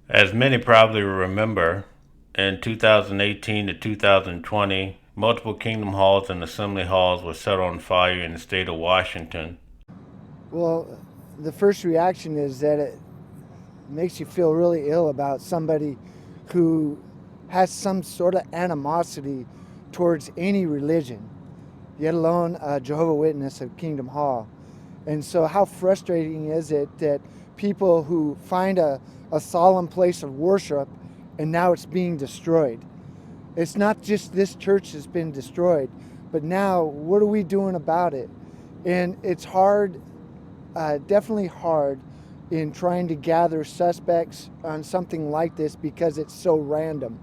As many probably remember, in 2018 to 2020, multiple kingdom halls and assembly halls were set on fire in the state of Washington. Well, the first reaction is that it makes you feel really ill about somebody who has some sort of animosity towards any religion, yet alone a Jehovah Witness of Kingdom Hall. And so how frustrating is it that people who find a solemn place of worship and now it's being destroyed? It's not just this church that's been destroyed, but now what are we doing about it? And it's hard, definitely hard in trying to gather suspects on something like this because it's so random.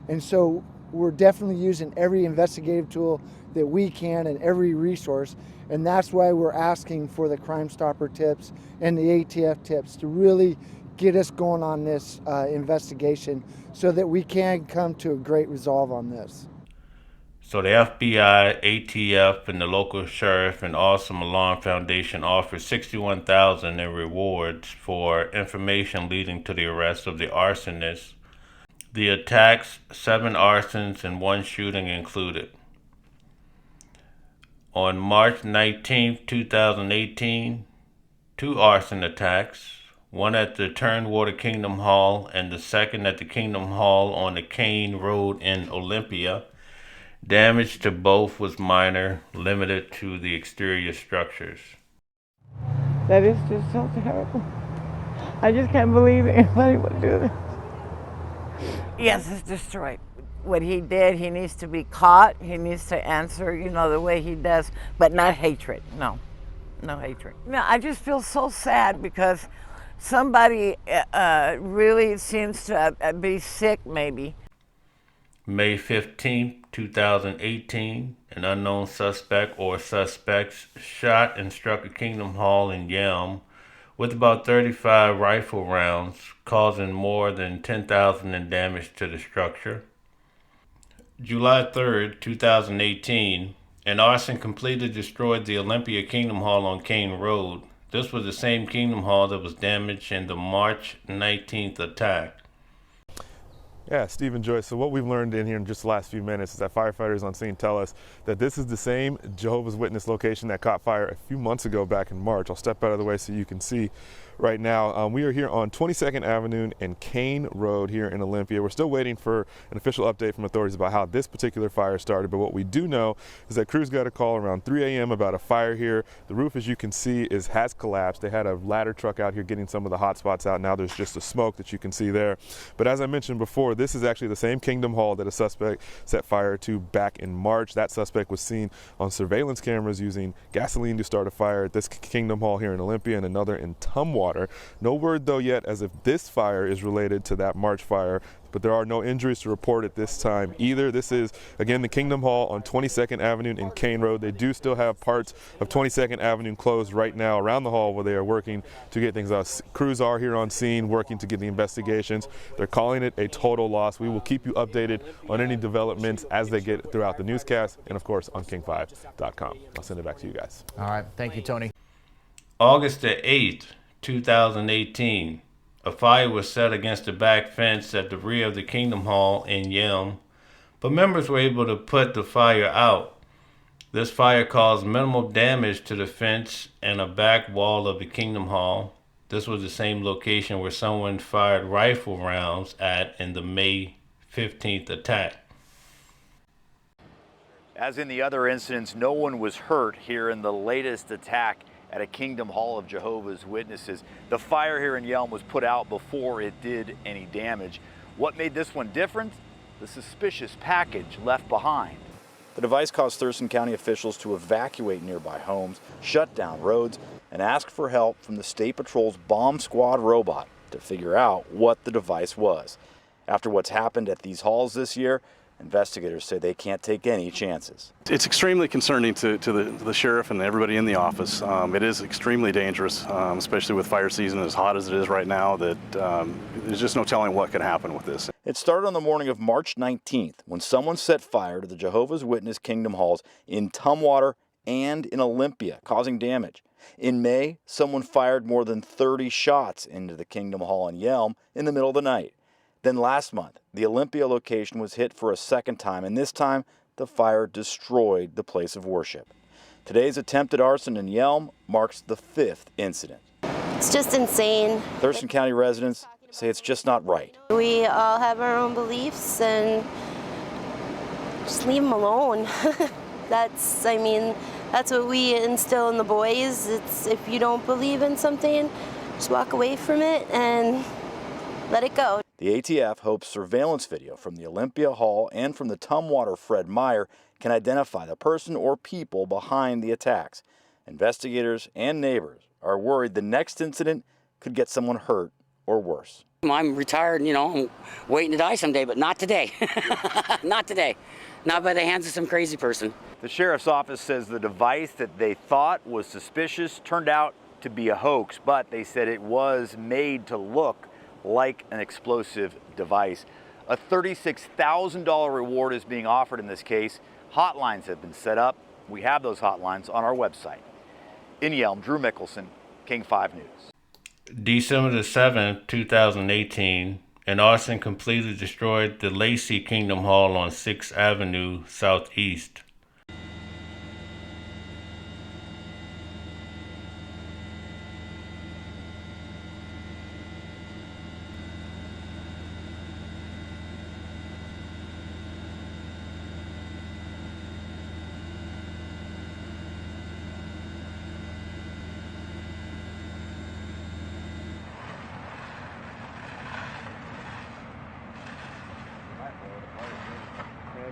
And so we're definitely using every investigative tool that we can and every resource. And that's why we're asking for the Crime Stopper tips and the ATF tips to really get us going on this investigation so that we can come to a great resolve on this. So the FBI, ATF, and the local sheriff and Arson Alarm Foundation offered $61,000 in rewards for information leading to the arrest of the arsonist. The attacks, 7 arsons and 1 shooting included. On March 19, 2018, 2 arson attacks, one at the Tumwater Kingdom Hall and the second at the Kingdom Hall on the Cain Road in Olympia. Damage to both was minor, limited to the exterior structures. That is just so terrible. I just can't believe anybody would do this. Yes, it's destroyed. What he did, he needs to be caught. He needs to answer, the way he does, but not hatred. No, no hatred. No, I just feel so sad because somebody really seems to be sick, maybe. May 15, 2018, an unknown suspect or suspects shot and struck a Kingdom Hall in Yelm with about 35 rifle rounds, causing more than $10,000 in damage to the structure. July 3rd, 2018, an arson completely destroyed the Olympia Kingdom Hall on Cain Road. This was the same Kingdom Hall that was damaged in the March 19th attack. Yeah, Stephen Joyce. So what we've learned in here in just the last few minutes is that firefighters on scene tell us that this is the same Jehovah's Witness location that caught fire a few months ago back in March. I'll step out of the way so you can see right now. We are here on 22nd Avenue and Cain Road here in Olympia. We're still waiting for an official update from authorities about how this particular fire started, but what we do know is that crews got a call around 3 a.m. about a fire here. The roof, as you can see, has collapsed. They had a ladder truck out here getting some of the hot spots out. Now there's just the smoke that you can see there. But as I mentioned before, this is actually the same Kingdom Hall that a suspect set fire to back in March. That suspect was seen on surveillance cameras using gasoline to start a fire at this Kingdom Hall here in Olympia and another in Tumwater. No word though yet as if this fire is related to that March fire, but there are no injuries to report at this time either. This is, again, the Kingdom Hall on 22nd Avenue and Cain Road. They do still have parts of 22nd Avenue closed right now around the hall where they are working to get things out. Crews are here on scene working to get the investigations. They're calling it a total loss. We will keep you updated on any developments as they get throughout the newscast and, of course, on king5.com. I'll send it back to you guys. All right. Thank you, Tony. August the 8th, 2018, a fire was set against the back fence at the rear of the Kingdom Hall in Yelm, but members were able to put the fire out. This fire caused minimal damage to the fence and a back wall of the Kingdom Hall. This was the same location where someone fired rifle rounds at in the May 15th attack. As in the other incidents, no one was hurt here in the latest attack at a Kingdom Hall of Jehovah's Witnesses. The fire here in Yelm was put out before it did any damage. What made this one different? The suspicious package left behind. The device caused Thurston County officials to evacuate nearby homes, shut down roads, and ask for help from the State Patrol's bomb squad robot to figure out what the device was. After what's happened at these halls this year, investigators say they can't take any chances. It's extremely concerning to the sheriff and everybody in the office. It is extremely dangerous, especially with fire season as hot as it is right now, that there's just no telling what could happen with this. It started on the morning of March 19th when someone set fire to the Jehovah's Witness Kingdom Halls in Tumwater and in Olympia, causing damage. In May, someone fired more than 30 shots into the Kingdom Hall in Yelm in the middle of the night. Then last month, the Olympia location was hit for a second time, and this time the fire destroyed the place of worship. Today's attempted arson in Yelm marks the 5th incident. It's just insane. Thurston County residents say it's just not right. We all have our own beliefs and just leave them alone. That's what we instill in the boys. It's if you don't believe in something, just walk away from it and let it go. The ATF hopes surveillance video from the Olympia Hall and from the Tumwater Fred Meyer can identify the person or people behind the attacks. Investigators and neighbors are worried the next incident could get someone hurt or worse. I'm retired, I'm waiting to die someday, but not today. Not today. Not by the hands of some crazy person. The sheriff's office says the device that they thought was suspicious turned out to be a hoax, but they said it was made to look like an explosive device. A $36,000 reward is being offered in this case. Hotlines have been set up. We have those hotlines on our website. In Yelm, Drew Mickelson, King 5 News. December the 7th, 2018, an arson completely destroyed the Lacey Kingdom Hall on 6th Avenue Southeast.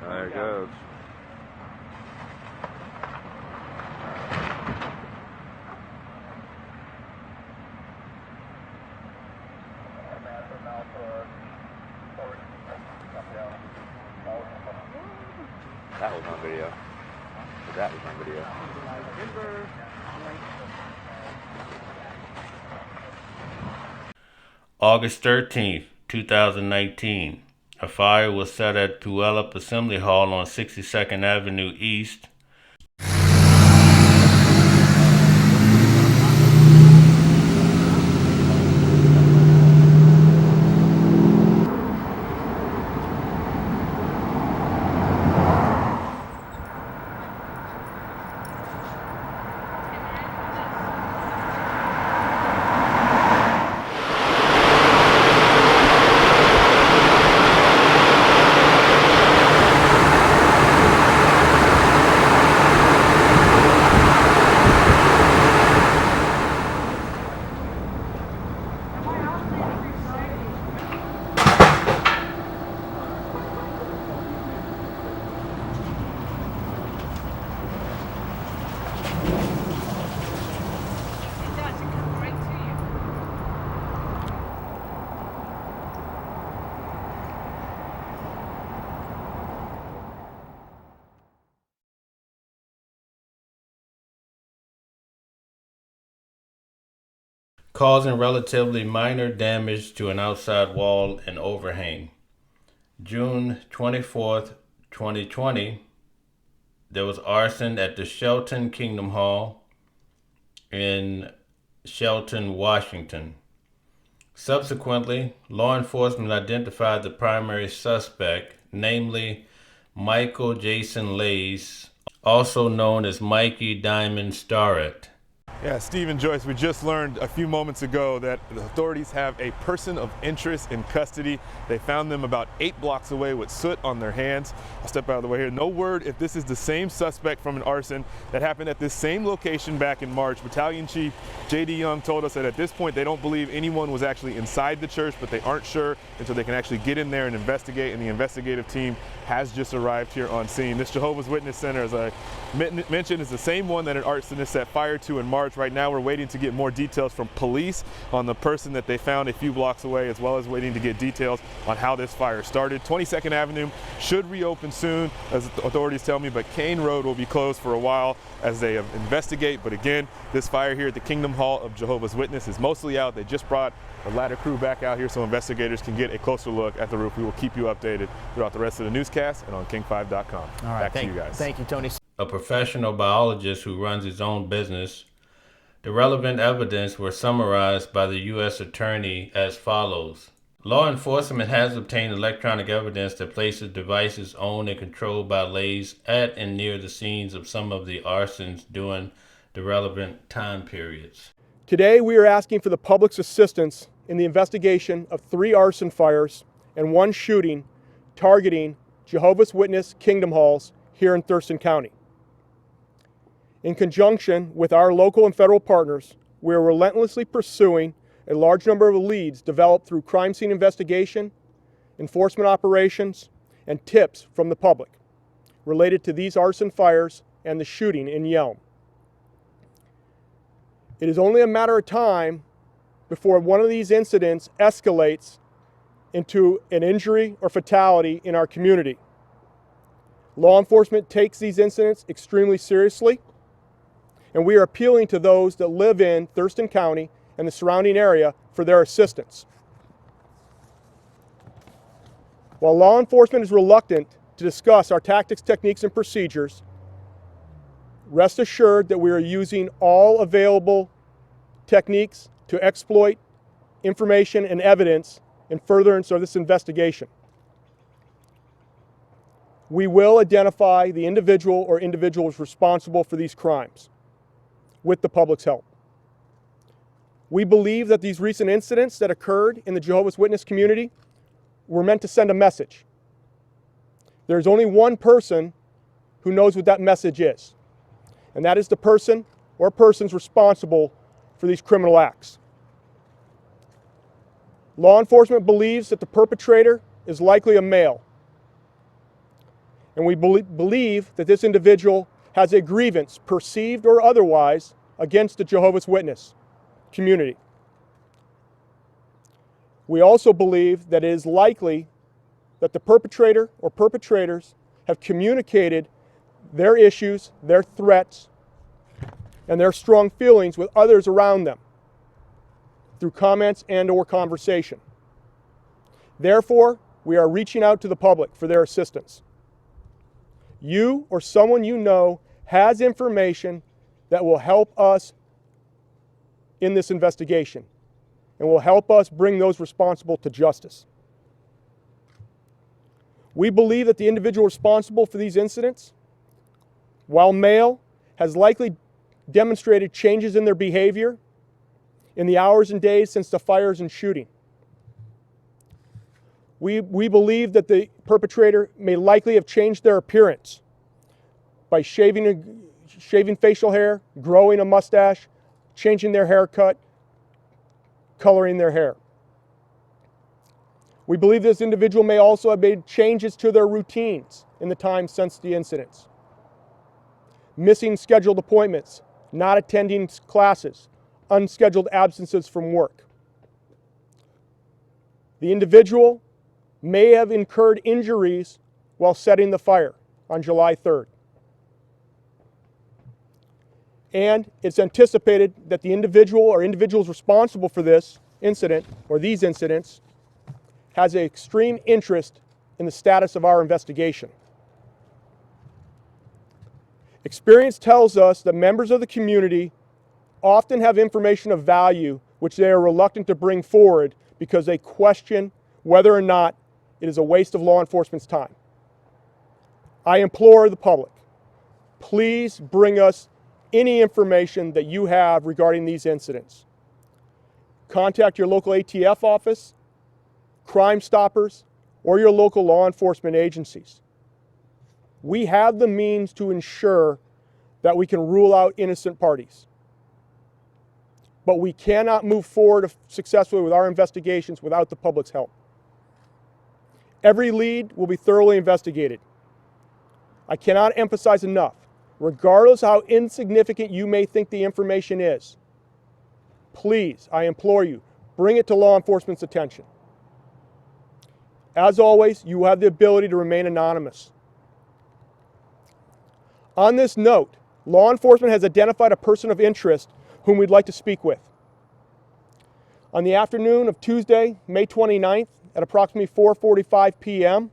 There it goes. That was on video. That was on video. August 13th, 2019. A fire was set at Puyallup Assembly Hall on 62nd Avenue East. Causing relatively minor damage to an outside wall and overhang. June 24th, 2020, there was arson at the Shelton Kingdom Hall in Shelton, Washington. Subsequently, law enforcement identified the primary suspect, namely Michael Jason Lays, also known as Mikey Diamond Starrett. Yeah, Steve and Joyce, we just learned a few moments ago that the authorities have a person of interest in custody. They found them about 8 blocks away with soot on their hands. I'll step out of the way here. No word if this is the same suspect from an arson that happened at this same location back in March. Battalion Chief J.D. Young told us that at this point they don't believe anyone was actually inside the church, but they aren't sure until they can actually get in there and investigate, and the investigative team has just arrived here on scene. This Jehovah's Witness Center, as I mentioned, is the same one that an arsonist set fire to in March. Right now we're waiting to get more details from police on the person that they found a few blocks away, as well as waiting to get details on how this fire started. 22nd Avenue should reopen soon, as the authorities tell me, but Cain Road will be closed for a while as they investigate. But again, this fire here at the Kingdom Hall of Jehovah's Witness is mostly out. They just brought a ladder crew back out here so investigators can get a closer look at the roof. We will keep you updated throughout the rest of the newscast and on king5.com. All right, back to you guys. Thank you, Tony. A professional biologist who runs his own business The relevant evidence were summarized by the U.S. Attorney as follows. Law enforcement has obtained electronic evidence that places devices owned and controlled by Lays at and near the scenes of some of the arsons during the relevant time periods. Today we are asking for the public's assistance in the investigation of 3 arson fires and 1 shooting targeting Jehovah's Witness Kingdom Halls here in Thurston County. In conjunction with our local and federal partners, we are relentlessly pursuing a large number of leads developed through crime scene investigation, enforcement operations, and tips from the public related to these arson fires and the shooting in Yelm. It is only a matter of time before one of these incidents escalates into an injury or fatality in our community. Law enforcement takes these incidents extremely seriously, and we are appealing to those that live in Thurston County and the surrounding area for their assistance. While law enforcement is reluctant to discuss our tactics, techniques, and procedures, rest assured that we are using all available techniques to exploit information and evidence in furtherance of this investigation. We will identify the individual or individuals responsible for these crimes with the public's help. We believe that these recent incidents that occurred in the Jehovah's Witness community were meant to send a message. There's only one person who knows what that message is, and that is the person or persons responsible for these criminal acts. Law enforcement believes that the perpetrator is likely a male, and we believe that this individual has a grievance, perceived or otherwise, against the Jehovah's Witness community. We also believe that it is likely that the perpetrator or perpetrators have communicated their issues, their threats, and their strong feelings with others around them through comments and/or conversation. Therefore, we are reaching out to the public for their assistance. You or someone you know has information that will help us in this investigation and will help us bring those responsible to justice. We believe that the individual responsible for these incidents, while male, has likely demonstrated changes in their behavior in the hours and days since the fires and shooting. We believe that the perpetrator may likely have changed their appearance by shaving facial hair, growing a mustache, changing their haircut, coloring their hair. We believe this individual may also have made changes to their routines in the time since the incidents. Missing scheduled appointments, not attending classes, unscheduled absences from work. The individual may have incurred injuries while setting the fire on July 3rd. And it's anticipated that the individual or individuals responsible for this incident or these incidents has an extreme interest in the status of our investigation. Experience tells us that members of the community often have information of value which they are reluctant to bring forward because they question whether or not it is a waste of law enforcement's time. I implore the public, please bring us any information that you have regarding these incidents. Contact your local ATF office, Crime Stoppers, or your local law enforcement agencies. We have the means to ensure that we can rule out innocent parties. But we cannot move forward successfully with our investigations without the public's help. Every lead will be thoroughly investigated. I cannot emphasize enough, regardless of how insignificant you may think the information is, please, I implore you, bring it to law enforcement's attention. As always, you have the ability to remain anonymous. On this note, law enforcement has identified a person of interest whom we'd like to speak with. On the afternoon of Tuesday, May 29th, at approximately 4:45 p.m.,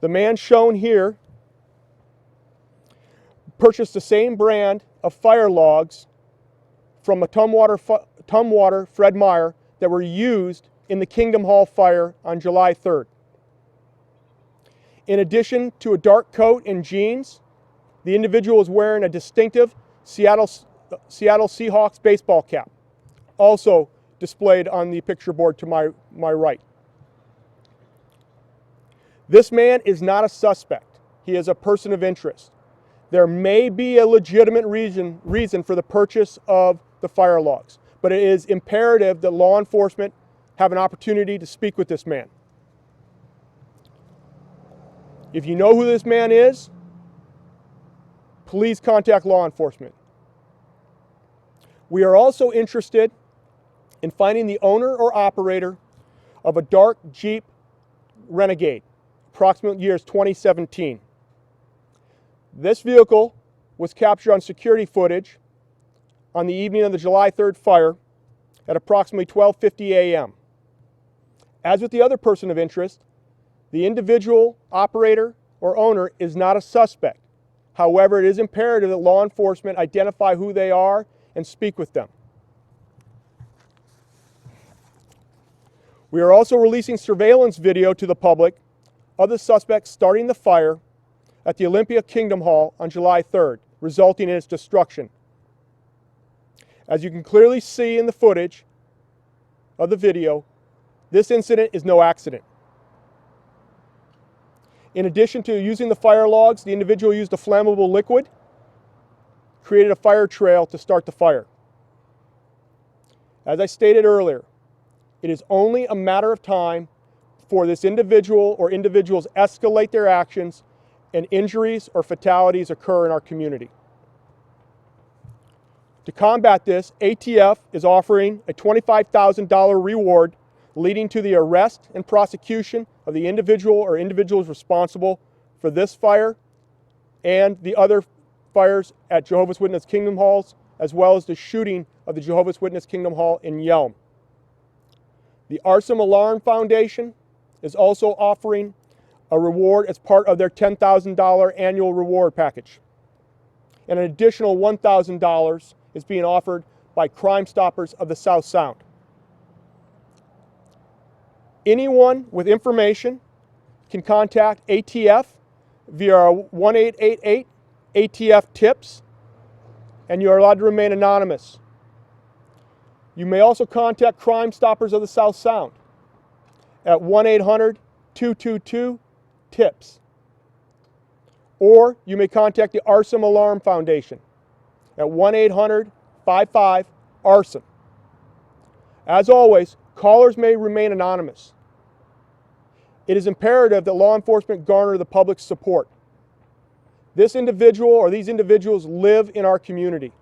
the man shown here purchased the same brand of fire logs from a Tumwater Fred Meyer that were used in the Kingdom Hall fire on July 3rd. In addition to a dark coat and jeans, the individual was wearing a distinctive Seattle Seahawks baseball cap, also displayed on the picture board to my right. This man is not a suspect. He is a person of interest. There may be a legitimate reason for the purchase of the fire logs, but it is imperative that law enforcement have an opportunity to speak with this man. If you know who this man is, please contact law enforcement. We are also interested in finding the owner or operator of a dark Jeep Renegade, approximate years 2017. This vehicle was captured on security footage on the evening of the July 3rd fire at approximately 12:50 a.m. As with the other person of interest, the individual operator or owner is not a suspect. However, it is imperative that law enforcement identify who they are and speak with them. We are also releasing surveillance video to the public of the suspect starting the fire at the Olympia Kingdom Hall on July 3rd, resulting in its destruction. As you can clearly see in the footage of the video, this incident is no accident. In addition to using the fire logs, the individual used a flammable liquid, created a fire trail to start the fire. As I stated earlier, it is only a matter of time for this individual or individuals escalate their actions and injuries or fatalities occur in our community. To combat this, ATF is offering a $25,000 reward leading to the arrest and prosecution of the individual or individuals responsible for this fire and the other fires at Jehovah's Witness Kingdom Halls, as well as the shooting of the Jehovah's Witness Kingdom Hall in Yelm. The Arson Alarm Foundation is also offering a reward as part of their $10,000 annual reward package. And an additional $1,000 is being offered by Crime Stoppers of the South Sound. Anyone with information can contact ATF via our 1-888 ATF tips, and you are allowed to remain anonymous. You may also contact Crime Stoppers of the South Sound at 1-800-222-TIPS. Or you may contact the Arson Alarm Foundation at 1-800-55-ARSON. As always, callers may remain anonymous. It is imperative that law enforcement garner the public's support. This individual or these individuals live in our community.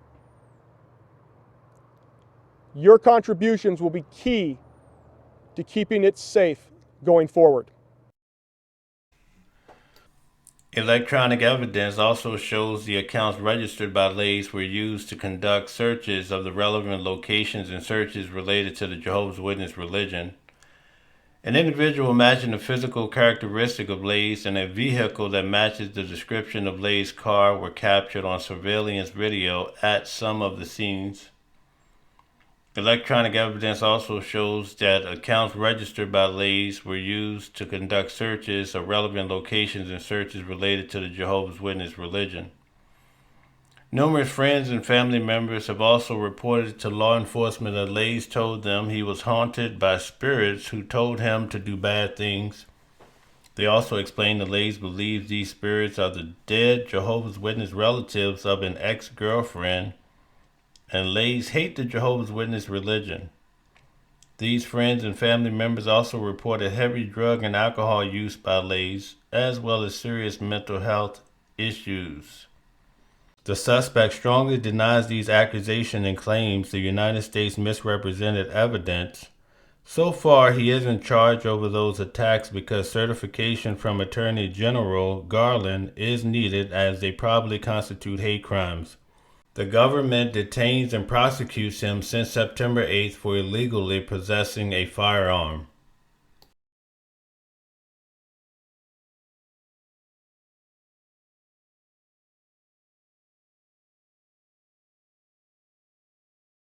Your contributions will be key to keeping it safe going forward. Electronic evidence also shows the accounts registered by LAIS were used to conduct searches of the relevant locations and searches related to the Jehovah's Witness religion. An individual matching the physical characteristic of LAIS and a vehicle that matches the description of LAIS' car were captured on surveillance video at some of the scenes. Electronic evidence also shows that accounts registered by LAIS were used to conduct searches of relevant locations and searches related to the Jehovah's Witness religion. Numerous friends and family members have also reported to law enforcement that LAIS told them he was haunted by spirits who told him to do bad things. They also explained that LAIS believes these spirits are the dead Jehovah's Witness relatives of an ex-girlfriend, and LAIS hate the Jehovah's Witness religion. These friends and family members also reported heavy drug and alcohol use by LAIS, as well as serious mental health issues. The suspect strongly denies these accusations and claims the United States misrepresented evidence. So far, he isn't charged over those attacks because certification from Attorney General Garland is needed as they probably constitute hate crimes. The government detains and prosecutes him since September 8th for illegally possessing a firearm.